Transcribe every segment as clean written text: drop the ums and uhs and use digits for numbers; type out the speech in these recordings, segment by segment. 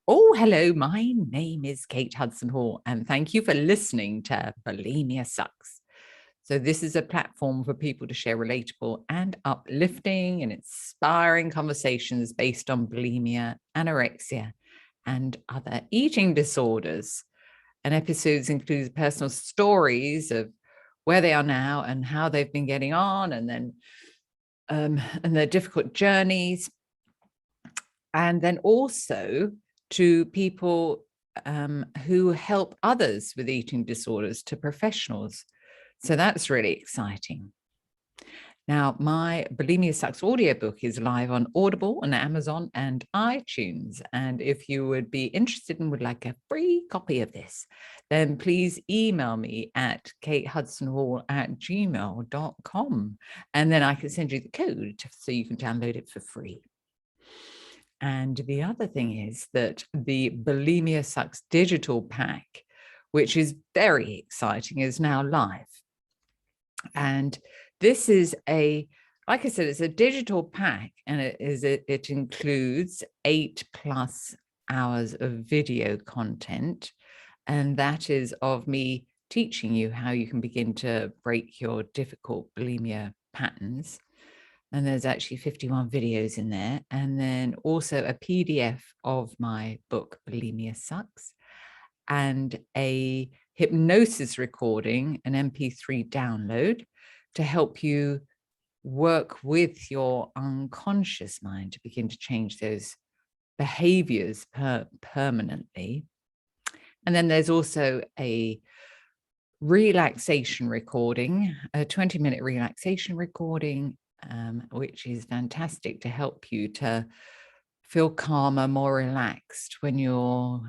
Oh, hello. My name is Kate Hudson Hall, and thank you for listening to Bulimia Sucks. So, this is a platform for people to share relatable and uplifting and inspiring conversations based on bulimia, anorexia, and other eating disorders. And episodes include personal stories of where they are now and how they've been getting on, and then and their difficult journeys, and then also to people who help others with eating disorders, to professionals. So that's really exciting. Now, my Bulimia Sucks audiobook is live on Audible and Amazon and iTunes. And if you would be interested and would like a free copy of this, then please email me at katehudsonhall@gmail.com. And then I can send you the code so you can download it for free. And the other thing is that the Bulimia Sucks digital pack, which is very exciting, is now live. And this is like I said, it's a digital pack, and it includes 8+ hours of video content. And that is of me teaching you how you can begin to break your difficult bulimia patterns. And there's actually 51 videos in there. And then also a PDF of my book, Bulimia Sucks, and a hypnosis recording, an MP3 download to help you work with your unconscious mind to begin to change those behaviors permanently. And then there's also a relaxation recording, a 20-minute relaxation recording, which is fantastic to help you to feel calmer, more relaxed when you're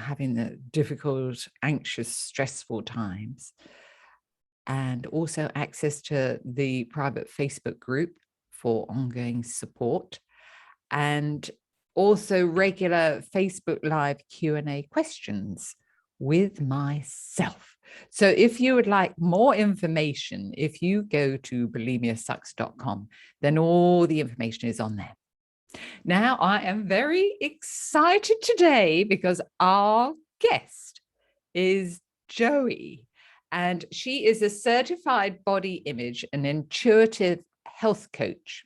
having the difficult, anxious, stressful times. And also access to the private Facebook group for ongoing support, and also regular Facebook Live Q&A questions with myself. So if you would like more information, if you go to bulimiasucks.com, then all the information is on there. Now, I am very excited today because our guest is Joie, and she is a certified body image and intuitive health coach.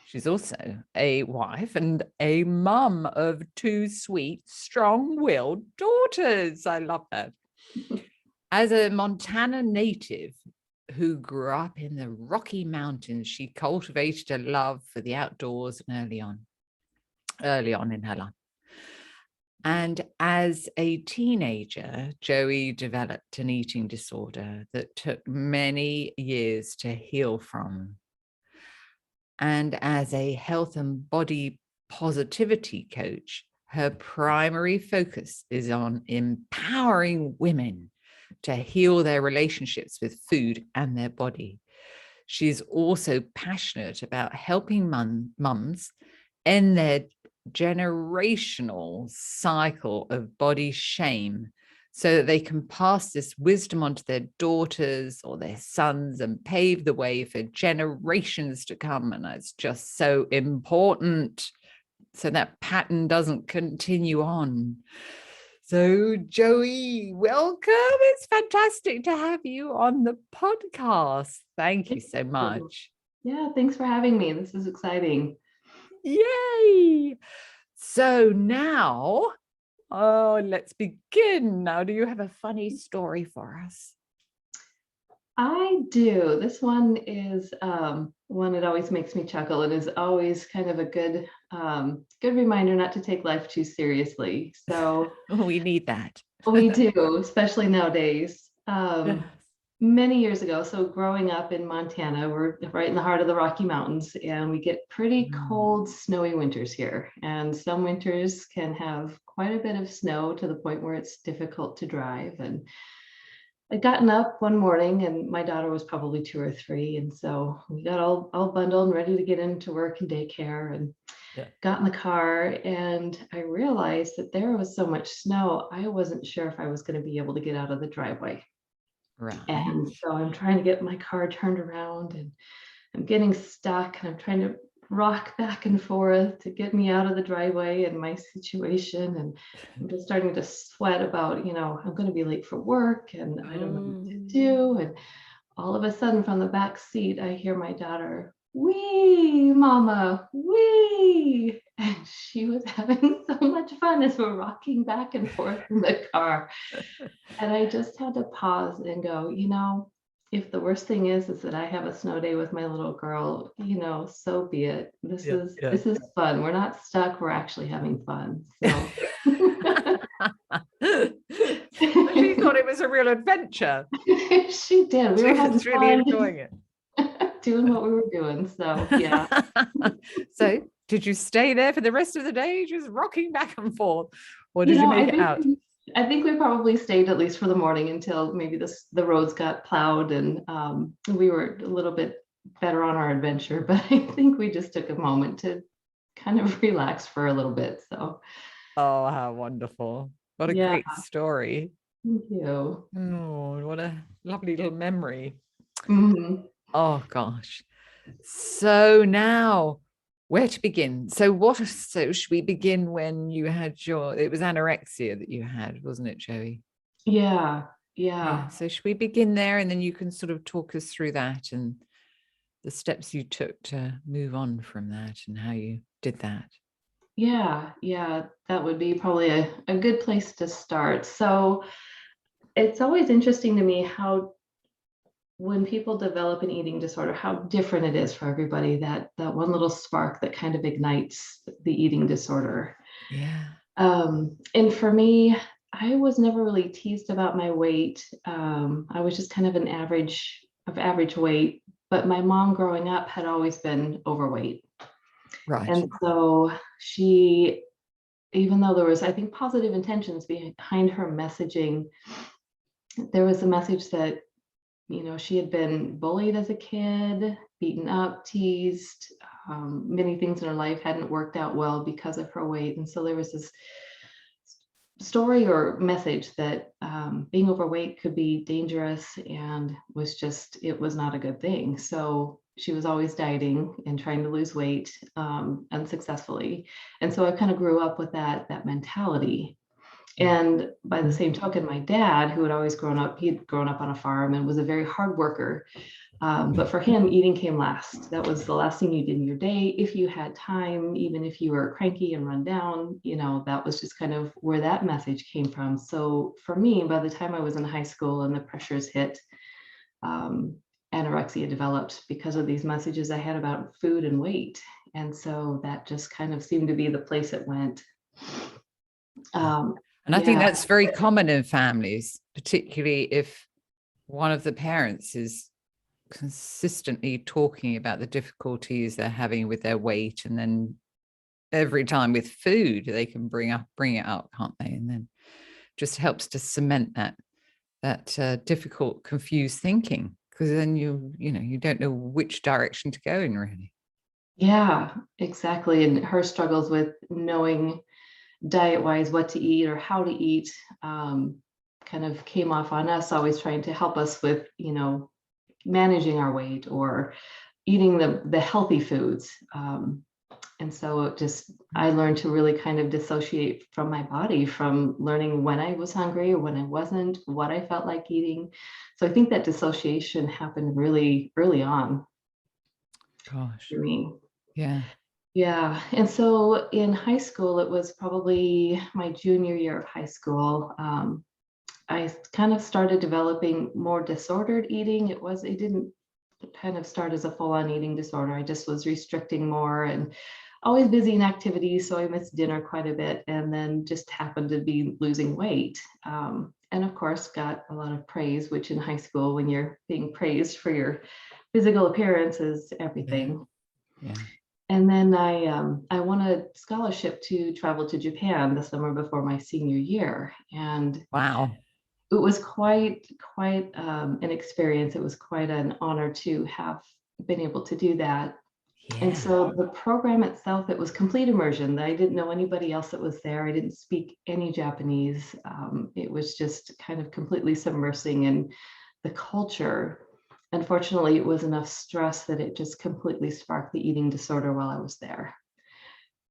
She's also a wife and a mum of 2 sweet, strong-willed daughters. I love that. As a Montana native who grew up in the Rocky Mountains, she cultivated a love for the outdoors early on in her life. And as a teenager, Joie developed an eating disorder that took many years to heal from. And as a health and body positivity coach, her primary focus is on empowering women to heal their relationships with food and their body. She's also passionate about helping mums end their generational cycle of body shame so that they can pass this wisdom onto their daughters or their sons and pave the way for generations to come. And it's just so important so that pattern doesn't continue on. So, Joie, welcome. It's fantastic to have you on the podcast. Thank you so much. Yeah, thanks for having me. This is exciting. Yay! So now, let's begin. Now, do you have a funny story for us? I do. This one is one that always makes me chuckle and is always kind of a good reminder not to take life too seriously. So We need that. we do, especially nowadays. Many years ago, so growing up in Montana, we're right in the heart of the Rocky Mountains, and we get pretty cold, snowy winters here. And some winters can have quite a bit of snow to the point where it's difficult to drive. And I'd gotten up one morning, and my daughter was probably 2 or 3, and so we got all bundled and ready to get into work and daycare, and got in the car, and I realized that there was so much snow, I wasn't sure if I was going to be able to get out of the driveway. Right. And so I'm trying to get my car turned around, and I'm getting stuck, and I'm trying to rock back and forth to get me out of the driveway and my situation. And I'm just starting to sweat about, I'm going to be late for work and I don't know what to do. And all of a sudden from the back seat, I hear my daughter, "Wee, mama, wee." And she was having so much fun as we're rocking back and forth in the car. And I just had to pause and go, if the worst thing is that I have a snow day with my little girl, so be it. This Yeah, is yeah. this is fun. We're not stuck. We're actually having fun. So She thought it was a real adventure. she did. We She were having was really fun enjoying it. doing what we were doing. So yeah. So did you stay there for the rest of the day, just rocking back and forth, or did you make it out? I think we probably stayed at least for the morning until maybe the roads got plowed and we were a little bit better on our adventure. But I think we just took a moment to kind of relax for a little bit. So, oh, how wonderful! What a great story. Thank you. Oh, what a lovely little memory. Mm-hmm. Oh gosh. So now, where to begin? So should we begin when you had it was anorexia that you had, wasn't it, Joey? Yeah. So should we begin there, and then you can sort of talk us through that and the steps you took to move on from that and how you did that? Yeah. That would be probably a good place to start. So it's always interesting to me how when people develop an eating disorder, how different it is for everybody, that one little spark that kind of ignites the eating disorder. Yeah. And for me, I was never really teased about my weight. I was just kind of average weight, but my mom growing up had always been overweight. Right. And so she, even though there was, I think, positive intentions behind her messaging, there was a message that she had been bullied as a kid, beaten up, teased. Many things in her life hadn't worked out well because of her weight. And so there was this story or message that being overweight could be dangerous and it was not a good thing. So she was always dieting and trying to lose weight unsuccessfully. And so I kind of grew up with that mentality. And by the same token, my dad, who he'd grown up on a farm and was a very hard worker. But for him, eating came last. That was the last thing you did in your day. If you had time, even if you were cranky and run down, that was just kind of where that message came from. So for me, by the time I was in high school and the pressures hit, anorexia developed because of these messages I had about food and weight. And so that just kind of seemed to be the place it went. And I think that's very common in families, particularly if one of the parents is consistently talking about the difficulties they're having with their weight, and then every time with food they can bring it up, can't they? And then just helps to cement that difficult, confused thinking, because then you don't know which direction to go in, really. Yeah, exactly. And her struggles with knowing diet wise what to eat or how to eat kind of came off on us, always trying to help us with managing our weight or eating the healthy foods. And so I learned to really kind of dissociate from my body, from learning when I was hungry or when I wasn't, what I felt like eating. So I think that dissociation happened really early on. Gosh. For me. Yeah. Yeah. And so in high school, it was probably my junior year of high school. I kind of started developing more disordered eating. It didn't kind of start as a full-on eating disorder. I just was restricting more and always busy in activities. So I missed dinner quite a bit and then just happened to be losing weight. And of course, got a lot of praise, which in high school, when you're being praised for your physical appearance, is everything. Yeah. And then I won a scholarship to travel to Japan the summer before my senior year. And wow. It was quite an experience. It was quite an honor to have been able to do that. Yeah. And so the program itself, it was complete immersion. I didn't know anybody else that was there. I didn't speak any Japanese. It was just kind of completely submersing in the culture. Unfortunately, it was enough stress that it just completely sparked the eating disorder while I was there.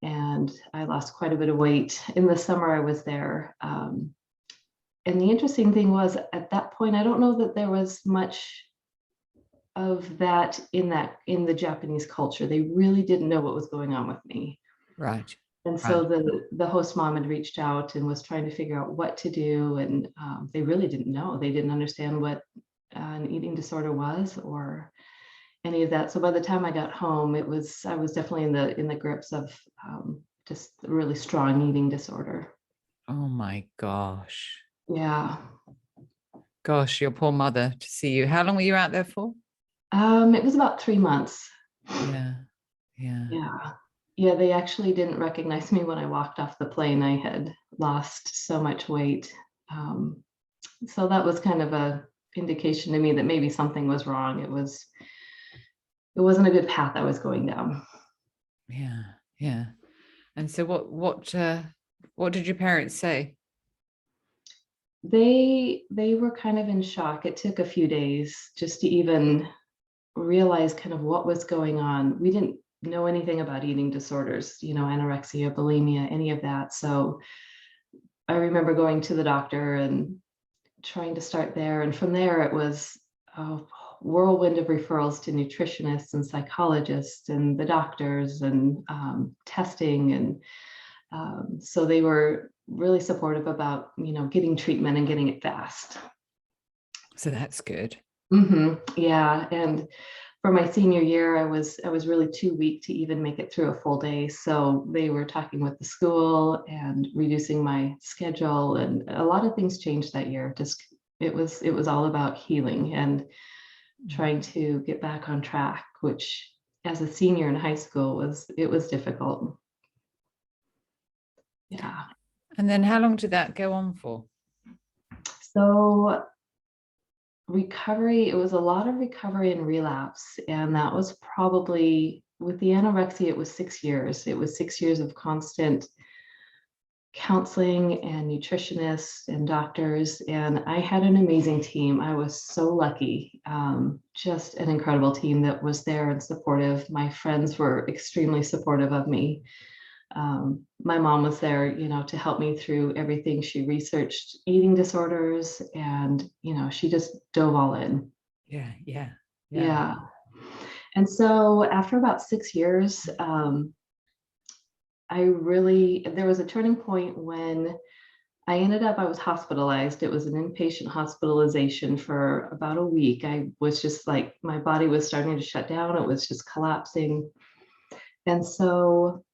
And I lost quite a bit of weight in the summer I was there. And the interesting thing was, at that point, I don't know that there was much of that in the Japanese culture. They really didn't know what was going on with me. Right. And so the host mom had reached out and was trying to figure out what to do. And they really didn't know. They didn't understand what an eating disorder was or any of that. So by the time I got home, I was definitely in the grips of just a really strong eating disorder. Oh my gosh. Yeah. Gosh, your poor mother to see you. How long were you out there for? It was about 3 months. Yeah. Yeah. Yeah. Yeah, they actually didn't recognize me when I walked off the plane. I had lost so much weight. Um, so that was kind of a indication to me that maybe something was wrong. It wasn't a good path I was going down. Yeah. Yeah. And so what did your parents say? They were kind of in shock. It took a few days just to even realize kind of what was going on. We didn't know anything about eating disorders, anorexia, bulimia, any of that. So I remember going to the doctor and trying to start there. And from there, it was a whirlwind of referrals to nutritionists and psychologists and the doctors and testing. And so they were really supportive about, getting treatment and getting it fast. So that's good. Yeah. And for my senior year, I was really too weak to even make it through a full day. So they were talking with the school and reducing my schedule, and a lot of things changed that year. Just it was all about healing and trying to get back on track, which as a senior in high school was difficult. Yeah. And then how long did that go on for? So recovery, it was a lot of recovery and relapse. And that was probably, with the anorexia, it was 6 years. It was 6 years of constant counseling and nutritionists and doctors. And I had an amazing team. I was so lucky. Just an incredible team that was there and supportive. My friends were extremely supportive of me. My mom was there, to help me through everything. She researched eating disorders and, she just dove all in. Yeah. Yeah. Yeah. And so after about 6 years, there was a turning point when I was hospitalized. It was an inpatient hospitalization for about a week. I was just like, my body was starting to shut down. It was just collapsing. And so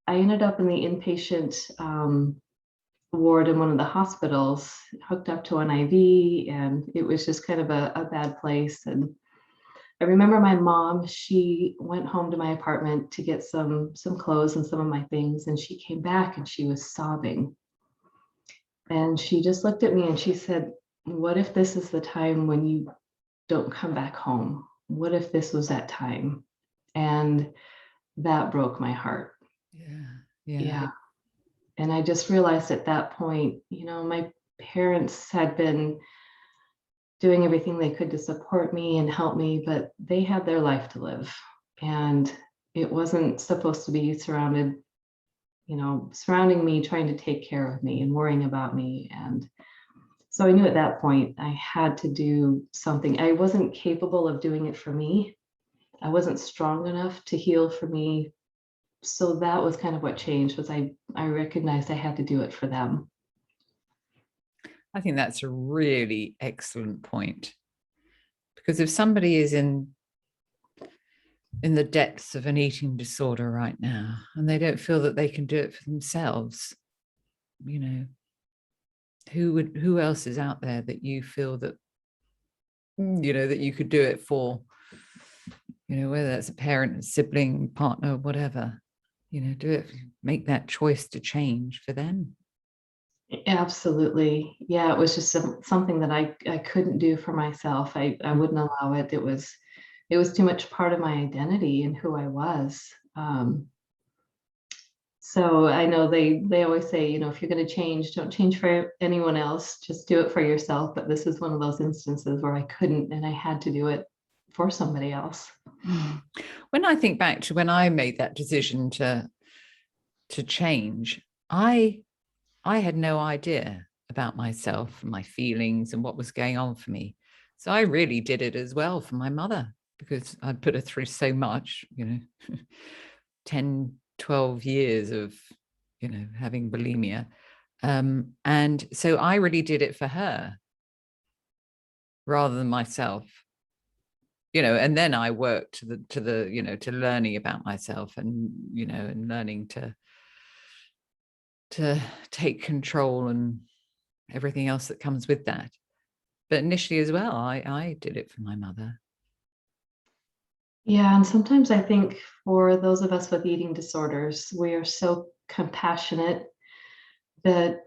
I ended up in the inpatient ward in one of the hospitals, hooked up to an IV, and it was just kind of a bad place. And I remember my mom, she went home to my apartment to get some clothes and some of my things, and she came back and she was sobbing. And she just looked at me and she said, "What if this is the time when you don't come back home? What if this was that time?" And that broke my heart. Yeah. Yeah. And I just realized at that point, my parents had been doing everything they could to support me and help me, but they had their life to live. And it wasn't supposed to be surrounding me, trying to take care of me and worrying about me. And so I knew at that point I had to do something. I wasn't capable of doing it for me. I wasn't strong enough to heal for me. So that was kind of what changed, was I recognized I had to do it for them. I think that's a really excellent point, because if somebody is in the depths of an eating disorder right now and they don't feel that they can do it for themselves, who else is out there that you feel that that you could do it for, whether that's a parent, a sibling, partner, whatever, do it, make that choice to change for them. Absolutely. Yeah, it was just something that I couldn't do for myself. I wouldn't allow it. It was too much part of my identity and who I was. So I know they always say, you know, if you're going to change, don't change for anyone else, just do it for yourself. But this is one of those instances where I couldn't, and I had to do it for somebody else. When I think back to when I made that decision to change, I had no idea about myself and my feelings and what was going on for me. So I really did it as well for my mother, because I'd put her through so much, you know, 10, 12 years of, you know, having bulimia. And so I really did it for her rather than myself, you know. And then I worked to the, you know, to learning about myself, and, you know, and learning to take control and everything else that comes with that. But initially as well, I did it for my mother. Yeah, and sometimes I think for those of us with eating disorders, we are so compassionate that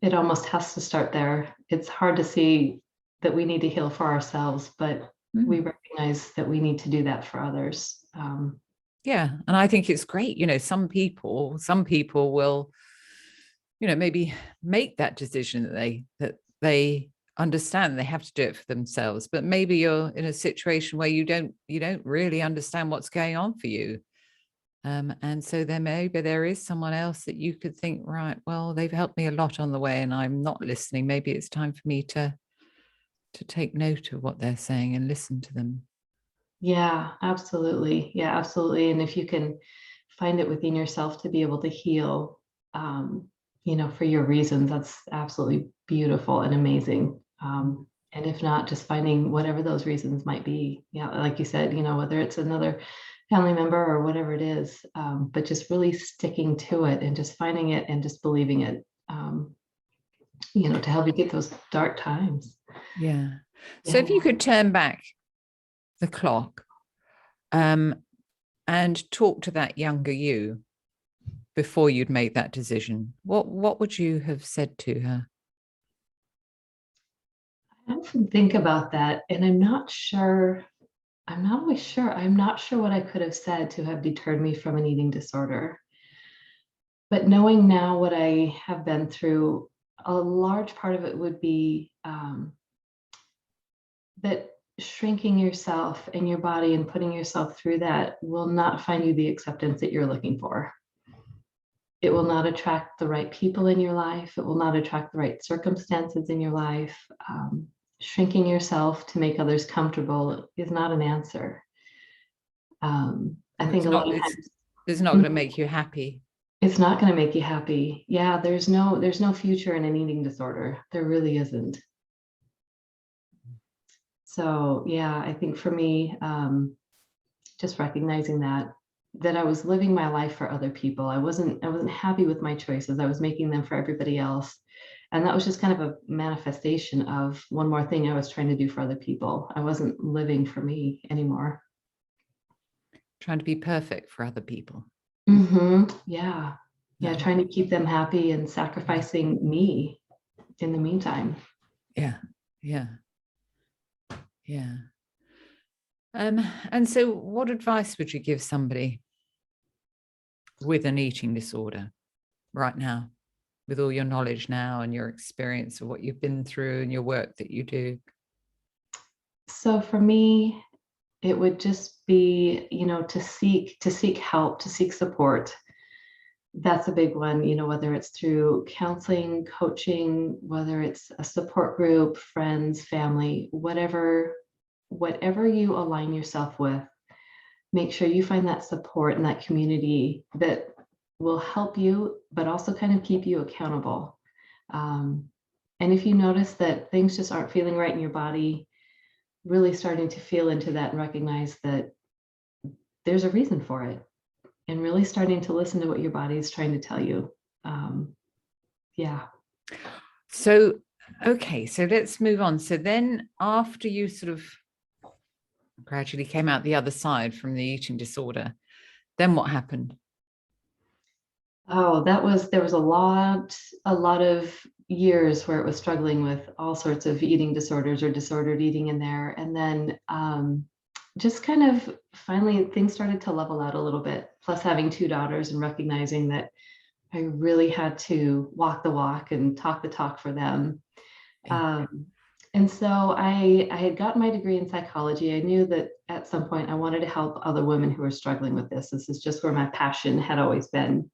it almost has to start there. It's hard to see that we need to heal for ourselves, but we recognize that we need to do that for others. Yeah, and I think it's great. You know, some people will, you know, maybe make that decision that they understand they have to do it for themselves, but maybe you're in a situation where you don't really understand what's going on for you. And so then maybe there is someone else that you could think, right, well, they've helped me a lot on the way and I'm not listening. Maybe it's time for me to take note of what they're saying and listen to them. Yeah, absolutely. Yeah, absolutely. And if you can find it within yourself to be able to heal, you know, for your reasons, that's absolutely beautiful and amazing. And if not, just finding whatever those reasons might be. Yeah, like you said, you know, whether it's another family member or whatever it is, but just really sticking to it and just finding it and just believing it, you know, to help you get those dark times. Yeah. So Yeah. if you could turn back the clock, and talk to that younger you before you'd made that decision, what would you have said to her? I often think about that, and I'm not sure. I'm not always sure. I'm not sure what I could have said to have deterred me from an eating disorder. But knowing now what I have been through, a large part of it would be that shrinking yourself and your body and putting yourself through that will not find you the acceptance that you're looking for. It will not attract the right people in your life. It will not attract the right circumstances in your life. Shrinking yourself to make others comfortable is not an answer. I think a lot of times it's not going to make you happy. it's not going to make you happy. Yeah, there's no future in an eating disorder. There really isn't. So yeah, I think for me, just recognizing that I was living my life for other people. I wasn't happy with my choices. I was making them for everybody else. And that was just kind of a manifestation of one more thing I was trying to do for other people. I wasn't living for me anymore. Trying to be perfect for other people. Yeah. Yeah. Trying to keep them happy and sacrificing me in the meantime. Yeah. Yeah. Yeah. And so what advice would you give somebody with an eating disorder right now, with all your knowledge now and your experience of what you've been through and your work that you do? So for me, it would just be, you know, to seek help, to seek support. That's a big one, you know, whether it's through counseling, coaching, whether it's a support group, friends, family, whatever you align yourself with, make sure you find that support and that community that will help you, but also kind of keep you accountable. And if you notice that things just aren't feeling right in your body, really starting to feel into that and recognize that there's a reason for it, and really starting to listen to what your body is trying to tell you. Yeah. So, okay, so let's move on. So then after you sort of gradually came out the other side from the eating disorder, then what happened? Oh, there was a lot of years where it was struggling with all sorts of eating disorders or disordered eating in there. And then just kind of finally things started to level out a little bit. Plus having two daughters and recognizing that I really had to walk the walk and talk the talk for them. Yeah. And so I had gotten my degree in psychology. I knew that at some point I wanted to help other women who are struggling with this. This is just where my passion had always been.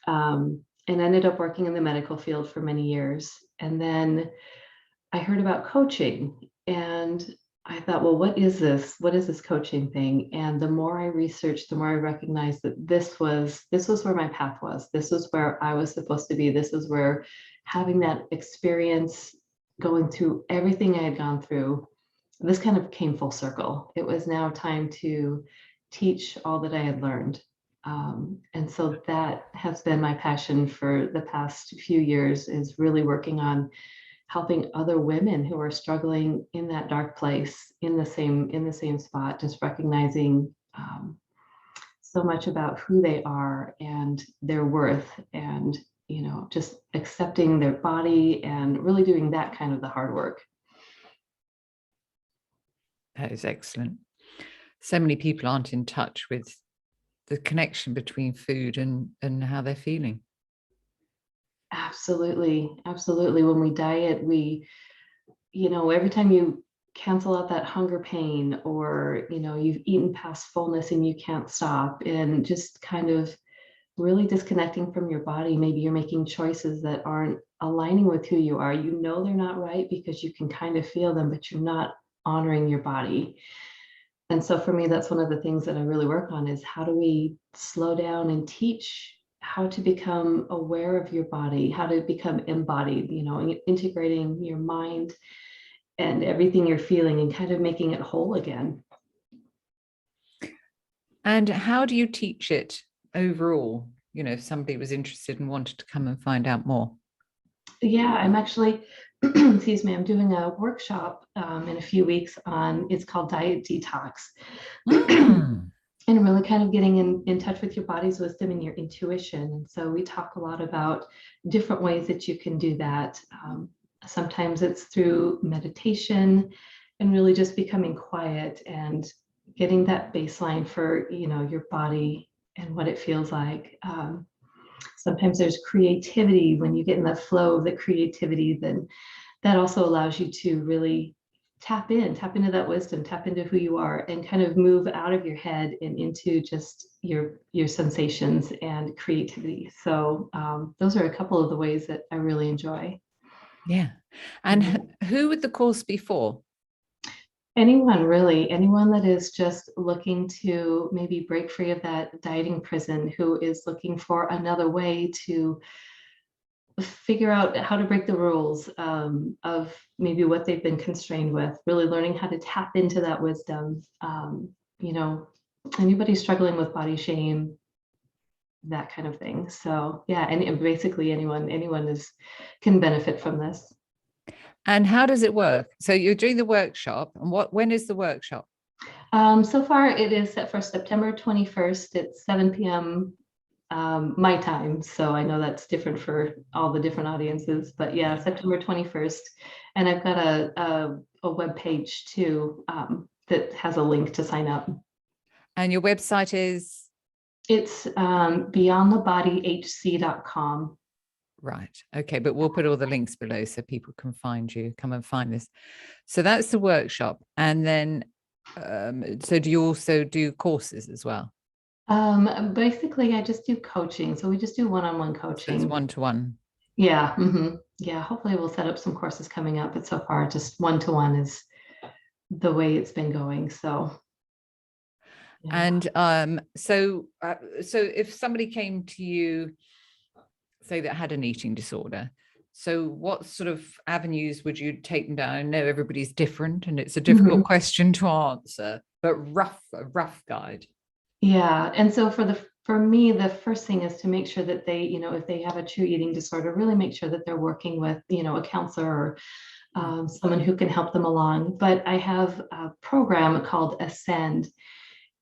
And ended up working in the medical field for many years. And then I heard about coaching and I thought, well, what is this? What is this coaching thing? And the more I researched, the more I recognized that this was where my path was. This was where I was supposed to be. This is where having that experience, going through everything I had gone through, this kind of came full circle. It was now time to teach all that I had learned. And so that has been my passion for the past few years, is really working on helping other women who are struggling in that dark place, in the same spot, just recognizing so much about who they are and their worth, and just accepting their body and really doing that kind of the hard work. That is excellent. So many people aren't in touch with the connection between food and how they're feeling. Absolutely, absolutely. When we diet, every time you cancel out that hunger pain, or you've eaten past fullness and you can't stop, and just kind of really disconnecting from your body. Maybe you're making choices that aren't aligning with who you are. They're not right because you can kind of feel them, but you're not honoring your body. And so for me, that's one of the things that I really work on, is how do we slow down and teach how to become aware of your body, how to become embodied, integrating your mind and everything you're feeling and kind of making it whole again. And how do you teach it overall? If somebody was interested and wanted to come and find out more. Yeah, I'm actually, excuse me, I'm doing a workshop in a few weeks it's called Diet Detox. And really kind of getting in touch with your body's wisdom and your intuition. And so we talk a lot about different ways that you can do that. Sometimes it's through meditation and really just becoming quiet and getting that baseline for, your body and what it feels like. Sometimes there's creativity. When you get in the flow of the creativity, then that also allows you to really tap into that wisdom, tap into who you are, and kind of move out of your head and into just your sensations and creativity. So those are a couple of the ways that I really enjoy. Yeah. And who would the course be for? Anyone, really, anyone that is just looking to maybe break free of that dieting prison, who is looking for another way to figure out how to break the rules of maybe what they've been constrained with, really learning how to tap into that wisdom. Anybody struggling with body shame, that kind of thing. So yeah, and basically anyone can benefit from this. And how does it work? So you're doing the workshop, and when is the workshop? So far it is set for September 21st at 7 p.m. My time. So I know that's different for all the different audiences, but yeah, September 21st. And I've got a web page too that has a link to sign up. And your website is? It's beyondthebodyhc.com. Right. Okay. But we'll put all the links below so people can find you, come and find this. So that's the workshop. And then, so do you also do courses as well? Basically, I just do coaching. So we just do one-on-one coaching. So it's one-to-one. Yeah. Yeah. Hopefully we'll set up some courses coming up, but so far just one-to-one is the way it's been going. So. Yeah. And so if somebody came to you, say that had an eating disorder, so what sort of avenues would you take them down? I know everybody's different and it's a difficult question to answer, but a rough guide. Yeah. And so for me, the first thing is to make sure that they, if they have a true eating disorder, really make sure that they're working with, a counselor or someone who can help them along. But I have a program called Ascend,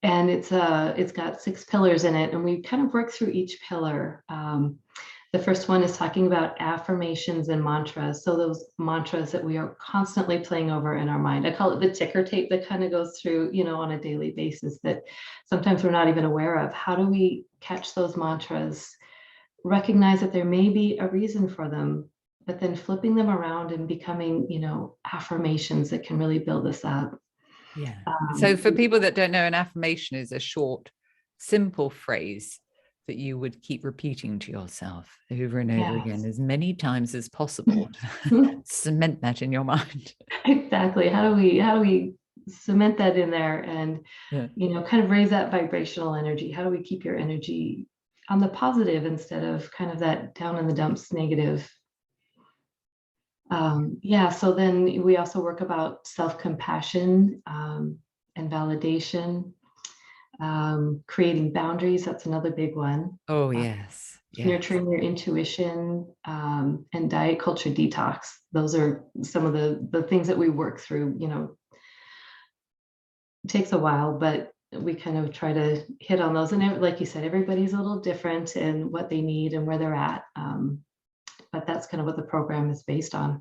and it's got 6 pillars in it, and we kind of work through each pillar. The first one is talking about affirmations and mantras. So those mantras that we are constantly playing over in our mind. I call it the ticker tape that kind of goes through, on a daily basis that sometimes we're not even aware of. How do we catch those mantras, recognize that there may be a reason for them, but then flipping them around and becoming, affirmations that can really build us up. Yeah. So for people that don't know, an affirmation is a short, simple phrase that you would keep repeating to yourself over and over again as many times as possible to cement that in your mind. Exactly. How do we cement that in there and kind of raise that vibrational energy? How do we keep your energy on the positive instead of kind of that down in the dumps negative? So then we also work about self-compassion and validation, creating boundaries. That's another big one. Oh, yes. Nurturing your intuition, and diet culture detox. Those are some of the things that we work through. It takes a while, but we kind of try to hit on those. And like you said, everybody's a little different in what they need and where they're at. But that's kind of what the program is based on.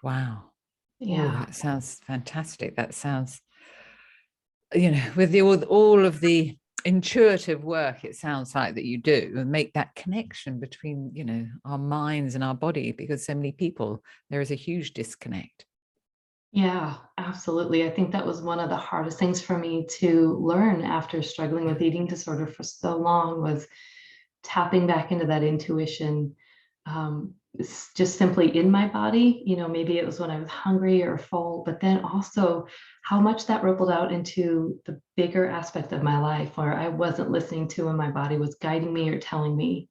Wow. Yeah. Oh, that sounds fantastic. That sounds, with all of the intuitive work, it sounds like that you do, and make that connection between, our minds and our body, because so many people, there is a huge disconnect. Yeah, absolutely. I think that was one of the hardest things for me to learn after struggling with eating disorder for so long, was tapping back into that intuition. It's just simply in my body. Maybe it was when I was hungry or full, but then also how much that rippled out into the bigger aspect of my life where I wasn't listening to when my body was guiding me or telling me.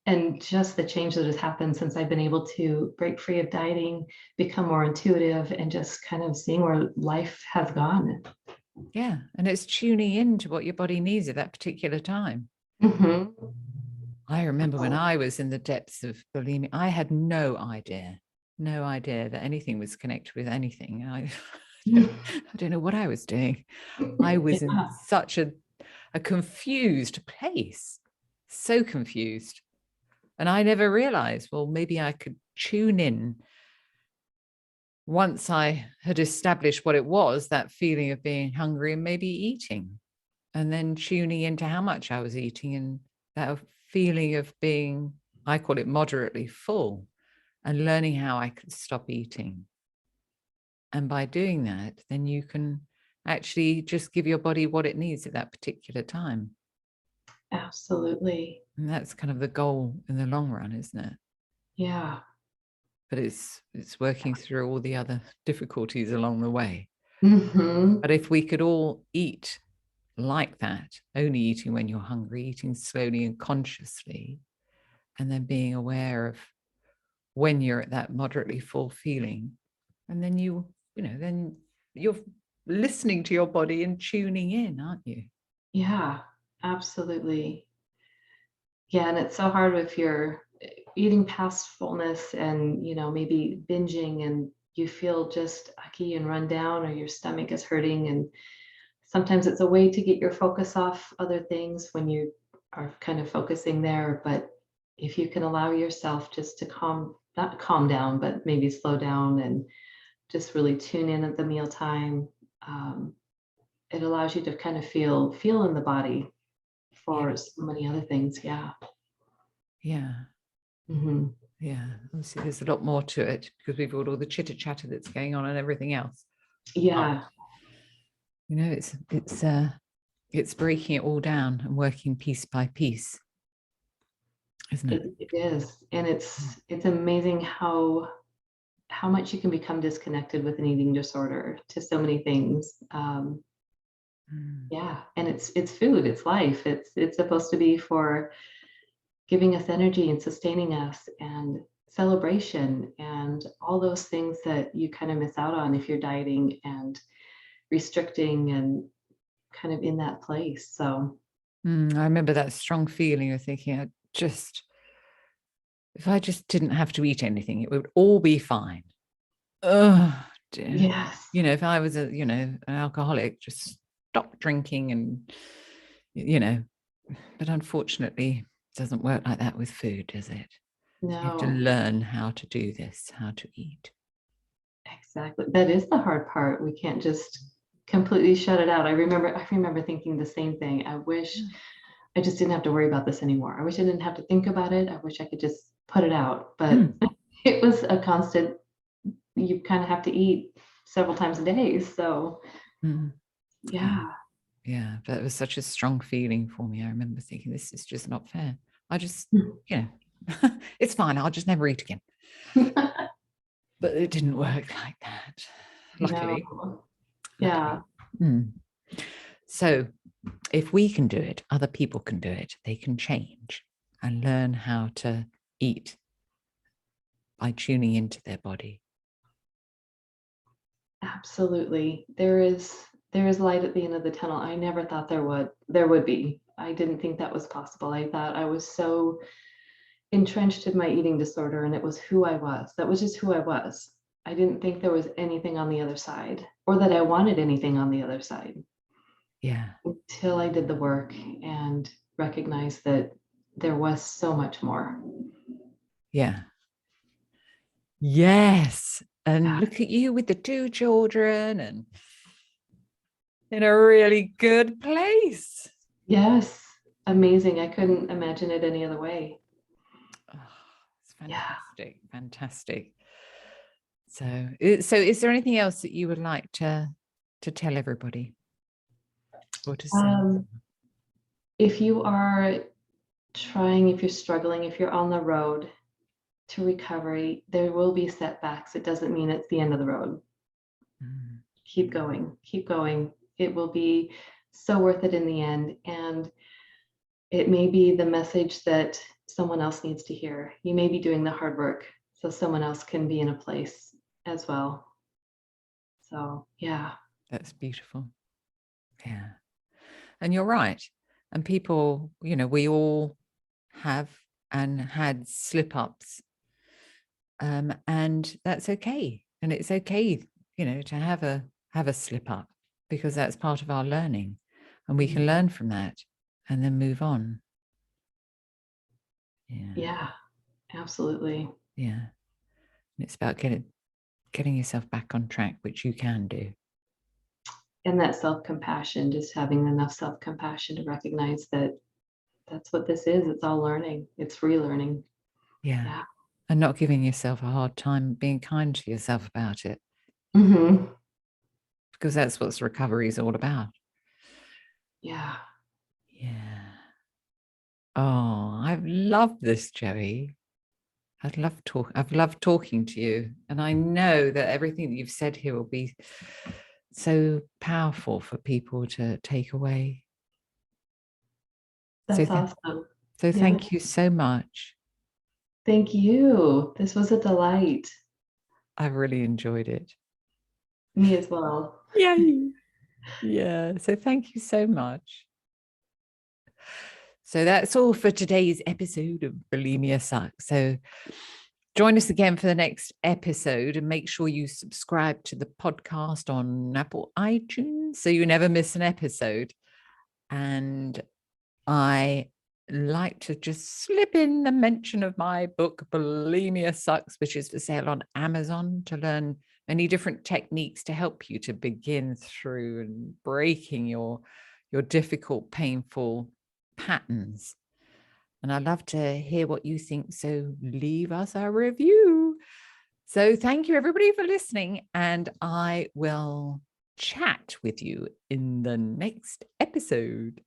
And just the change that has happened since I've been able to break free of dieting, become more intuitive, and just kind of seeing where life has gone. Yeah. And it's tuning into what your body needs at that particular time. Mm-hmm. I remember when I was in the depths of bulimia, I had no idea that anything was connected with anything. I don't know what I was doing. I was in such a confused place, so confused. And I never realized, well, maybe I could tune in once I had established what it was, that feeling of being hungry and maybe eating, and then tuning into how much I was eating, and that feeling of being, I call it moderately full, and learning how I could stop eating. And by doing that, then you can actually just give your body what it needs at that particular time. Absolutely. And that's kind of the goal in the long run, isn't it? Yeah. But it's working through all the other difficulties along the way. Mm-hmm. But if we could all eat like that, only eating when you're hungry, eating slowly and consciously, and then being aware of when you're at that moderately full feeling, and then then you're listening to your body and tuning in, aren't you? Yeah, absolutely. Yeah, and it's so hard if you're eating past fullness and, maybe binging and you feel just icky and run down, or your stomach is hurting. And sometimes it's a way to get your focus off other things when you are kind of focusing there. But if you can allow yourself just to not calm down, but maybe slow down and just really tune in at the mealtime, it allows you to kind of feel in the body for so many other things. Yeah. Yeah. Mm-hmm. Yeah. Obviously, there's a lot more to it because we've got all the chitter chatter that's going on and everything else. Yeah. It's breaking it all down and working piece by piece, isn't it? It is. And it's amazing how much you can become disconnected with an eating disorder to so many things. Yeah. And it's food, it's life. It's supposed to be for giving us energy and sustaining us and celebration and all those things that you kind of miss out on if you're dieting and restricting and kind of in that place. So I remember that strong feeling of thinking, if I just didn't have to eat anything, it would all be fine. Oh dear. yes. If I was an alcoholic, just stop drinking and, but unfortunately it doesn't work like that with food, does it? You have to No, learn how to do this, how to eat. exactly. That is the hard part. We can't just completely shut it out. I remember thinking the same thing. I wish I just didn't have to worry about this anymore. I wish I didn't have to think about it. I wish I could just put it out. But Mm. it was a constant, you kind of have to eat several times a day. So Mm. Yeah. yeah. Yeah. That was such a strong feeling for me. I remember thinking, this is just not fair. I just, it's fine. I'll just never eat again. But it didn't work like that. Luckily. No. Yeah. Luckily. Mm. So if we can do it, other people can do it. They can change and learn how to eat by tuning into their body. Absolutely. There is light at the end of the tunnel. I never thought there would be. I didn't think that was possible. I thought I was so entrenched in my eating disorder and it was who I was. That was just who I was. I didn't think there was anything on the other side or that I wanted anything on the other side Yeah. until I did the work and recognized that there was so much more. Yeah. Yes. And Yeah. look at you with the 2 children and in a really good place. Yes. Amazing. I couldn't imagine it any other way. Oh, it's Yeah. fantastic. Fantastic. So is there anything else that you would like to tell everybody or to say? If you are if you're struggling, if you're on the road to recovery, there will be setbacks. It doesn't mean it's the end of the road. Mm. Keep going, keep going. It will be so worth it in the end. And it may be the message that someone else needs to hear. You may be doing the hard work so someone else can be in a place as well. So, yeah. That's beautiful. Yeah. And you're right. And people, we all have and had slip ups. And that's okay. And it's okay, to have a slip up because that's part of our learning. And we can learn from that and then move on. Yeah. Yeah, absolutely. Yeah. And it's about getting yourself back on track, which you can do. And that self-compassion, just having enough self-compassion to recognize that that's what this is. It's all learning. It's relearning. Yeah. Yeah. And not giving yourself a hard time, being kind to yourself about it, Mm-hmm. because that's what recovery is all about. Yeah. Yeah. Oh, I've loved this, Joey. I've loved talking to you. And I know that everything that you've said here will be so powerful for people to take away. That's awesome. So Yeah. thank you so much. Thank you. This was a delight. I've really enjoyed it. Me as well. Yay. Yeah. So thank you so much. So that's all for today's episode of Bulimia Sucks. So join us again for the next episode and make sure you subscribe to the podcast on Apple iTunes so you never miss an episode. And I like to just slip in the mention of my book, Bulimia Sucks, which is for sale on Amazon, to learn many different techniques to help you to begin through and breaking your difficult, painful patterns. And I'd love to hear what you think. So leave us a review. So thank you, everybody, for listening. And I will chat with you in the next episode.